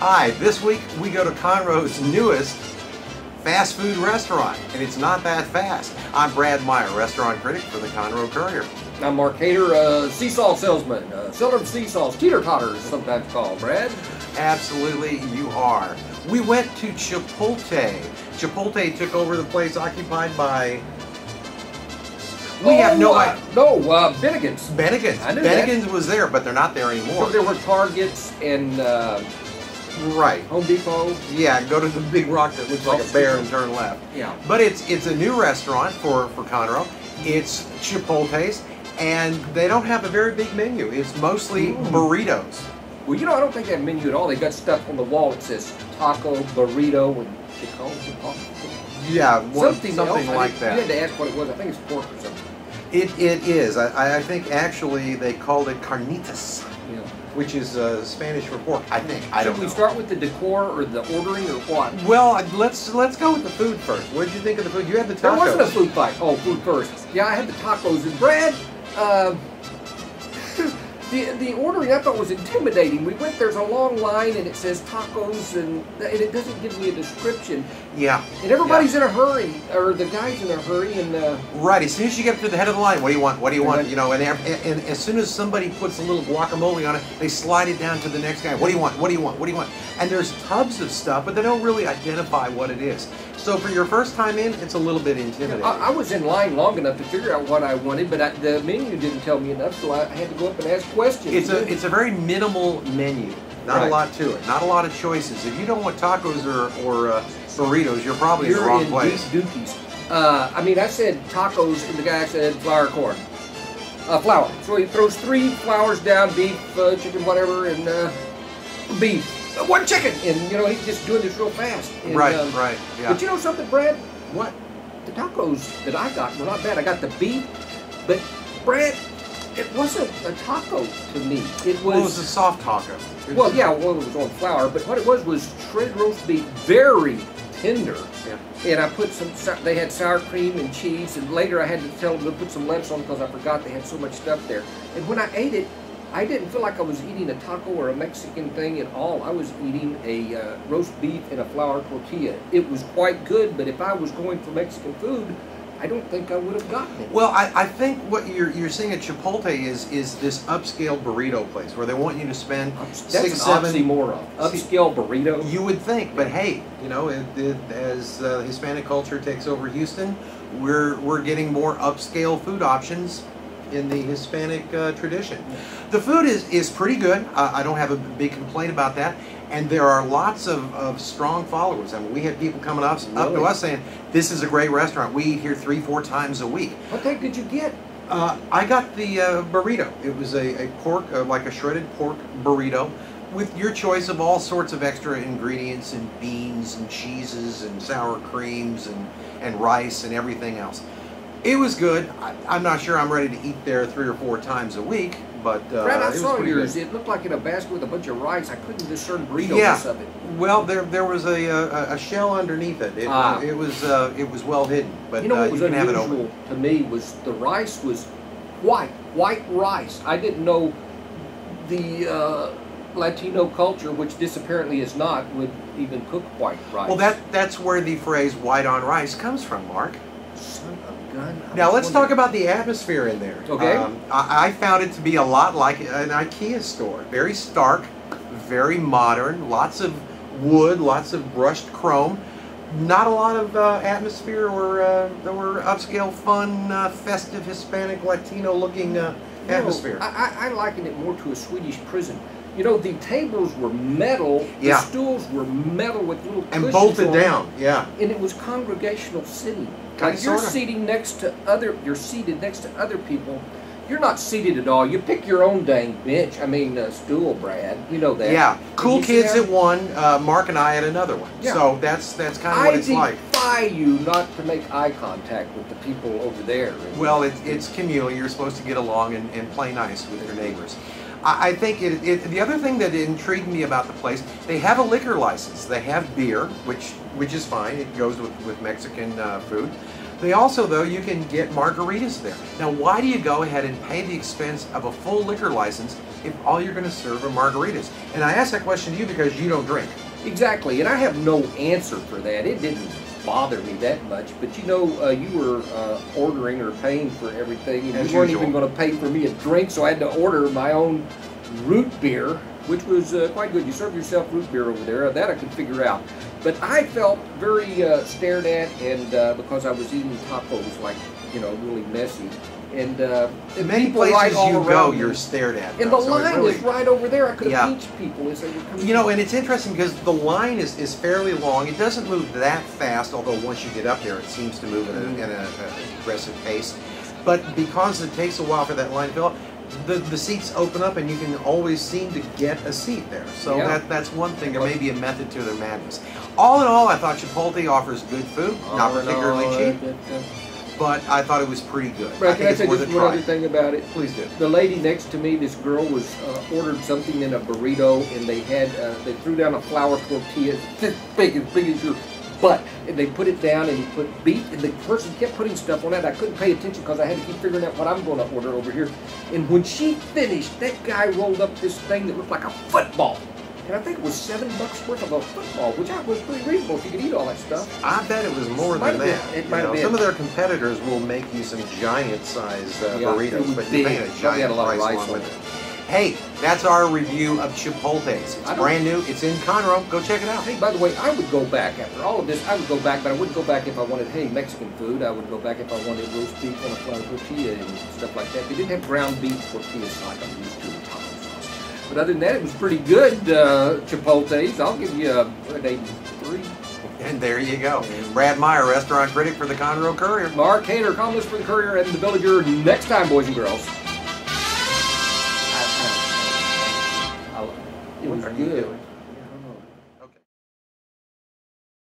Hi, this week we go to Conroe's newest fast food restaurant, and it's not that fast. I'm Brad Meyer, restaurant critic for the Conroe Courier. I'm Mark Hayter, sea salt salesman, seller of sea salts, teeter-totters sometimes called, Brad. Absolutely, you are. We went to Chipotle. Chipotle took over the place occupied by... Bennigan's. Bennigan's. I knew Bennigan's that. was there, but they're not there anymore. So there were Targets and right. Home Depot. Yeah, go to the big rock that looks like a bear and turn left. Yeah. But it's a new restaurant for Conroe. It's Chipotle's, and they don't have a very big menu. It's mostly burritos. Well, you know, I don't think they have a menu at all. They got stuff on the wall that says taco, burrito, and Chipotle. Yeah, something like that. You had to ask what it was. I think it's pork or something. It is. I think actually they called it carnitas, Yeah. which is Spanish for pork. I think. I don't know. Should we start with the decor or the ordering or what? Well, let's go with the food first. What did you think of the food? You had the tacos. There wasn't a food fight. Oh, food first. Yeah, I had the tacos and bread. The ordering I thought was intimidating. We went, there's a long line and it says tacos and it doesn't give me a description. Yeah. And everybody's in a hurry, or the guy's in a hurry and... Right, as soon as you get to the head of the line, what do you want? What do you want? You know, and as soon as somebody puts a little guacamole on it, they slide it down to the next guy. What do you want? What do you want? What do you want? And there's tubs of stuff, but they don't really identify what it is. So for your first time in, it's a little bit intimidating. I was in line long enough to figure out what I wanted, but the menu didn't tell me enough, so I had to go up and ask questions. It's a very minimal menu. Not a lot to it. Not a lot of choices. If you don't want tacos or burritos, you're probably in the wrong place. Deep dookies. I mean, I said tacos, and the guy said flour corn. Flour. So he throws 3 flours down, beef, chicken, whatever, and beef. 1 chicken! And, you know, he's just doing this real fast. And, right, yeah. But you know something, Brad? What? The tacos that I got were not bad. I got the beef, but, Brad, it wasn't a taco to me. It was a soft taco. It was on flour, but what it was shredded roast beef, very tender. Yeah. And I put they had sour cream and cheese, and later I had to tell them to put some lettuce on because I forgot they had so much stuff there. And when I ate it, I didn't feel like I was eating a taco or a Mexican thing at all. I was eating a roast beef and a flour tortilla. It was quite good, but if I was going for Mexican food, I don't think I would have gotten it. Well, I think what you're seeing at Chipotle is this upscale burrito place where they want you to spend That's an oxymoron. Upscale burrito. You would think, but hey, you know, as Hispanic culture takes over Houston, we're getting more upscale food options in the Hispanic tradition. The food is pretty good. I don't have a big complaint about that. And there are lots of strong followers. I mean, we had people coming up to us saying, this is a great restaurant. We eat here 3-4 times a week. What type did you get? I got the burrito. It was a pork, like a shredded pork burrito with your choice of all sorts of extra ingredients and beans and cheeses and sour creams and rice and everything else. It was good. I'm not sure I'm ready to eat there 3 or 4 times a week, but Brad, I it saw was yours. good. It looked like in a basket with a bunch of rice. I couldn't discern burrito of it. Well, there was a shell underneath it. It was well hidden, but you know what was you can have it unusual open. to me was the rice was white rice. I didn't know the Latino culture, which this apparently is not, would even cook white rice. Well, that's where the phrase "white on rice" comes from, Mark. Son of a gun. Now let's talk about the atmosphere in there. Okay. I found it to be a lot like an IKEA store. Very stark, very modern, lots of wood, lots of brushed chrome. Not a lot of atmosphere or upscale, fun, festive, Hispanic, Latino-looking atmosphere. I liken it more to a Swedish prison. You know, the tables were metal, the stools were metal with little cushions and bolted on down, and it was congregational sitting. Like you're seated next to other people. You're not seated at all. You pick your own dang bench. I mean, stool, Brad. You know that. Yeah, cool kids at one. Mark and I at another one. Yeah. So that's kind of what it's like. I defy you not to make eye contact with the people over there. Well, it's communal. You're supposed to get along and play nice with your neighbors. I think the other thing that intrigued me about the place, they have a liquor license. They have beer, which is fine. It goes with Mexican food. They also, though, you can get margaritas there. Now, why do you go ahead and pay the expense of a full liquor license if all you're going to serve are margaritas? And I ask that question to you because you don't drink. Exactly, and I have no answer for that. It didn't bother me that much, but you know, you were ordering or paying for everything, and you weren't even going to pay for me a drink, so I had to order my own root beer, which was quite good. You serve yourself root beer over there, that I could figure out. But I felt very stared at, and because I was eating tacos, like, you know, really messy. And many places you go, you're stared at. And the line is right over there. I could have reached people as they were coming. You know, and it's interesting because the line is fairly long. It doesn't move that fast, although once you get up there, it seems to move in an aggressive pace. But because it takes a while for that line to fill up, the seats open up and you can always seem to get a seat there. So that's one thing. There may be a method to their madness. All in all, I thought Chipotle offers good food, not particularly cheap. But I thought it was pretty good. Right, can I say just one other thing about it? Please do. The lady next to me, this girl, was ordered something in a burrito, and they had they threw down a flour tortilla, this big as your butt, and they put it down, and you put beef, and the person kept putting stuff on it. I couldn't pay attention because I had to keep figuring out what I'm going to order over here. And when she finished, that guy rolled up this thing that looked like a football. And I think it was $7 worth of a football, which I was pretty reasonable if you could eat all that stuff. I bet it was more than that. It might have been. Some of their competitors will make you some giant-size burritos, but you're paying a giant price along with it. Hey, that's our review of Chipotle's. It's brand new. It's in Conroe. Go check it out. Hey, by the way, I would go back after all of this. I would go back, but I wouldn't go back if I wanted, hey, Mexican food. I would go back if I wanted roast beef on a flour tortilla and stuff like that. They didn't have ground beef tortillas like I'm used to in taco sauce. But other than that, it was pretty good, Chipotle's. I'll give you a 3. And there you go. Brad Meyer, restaurant critic for the Conroe Courier. Mark Hayter, columnist for the Courier and the Villager. Next time, boys and girls. It was good.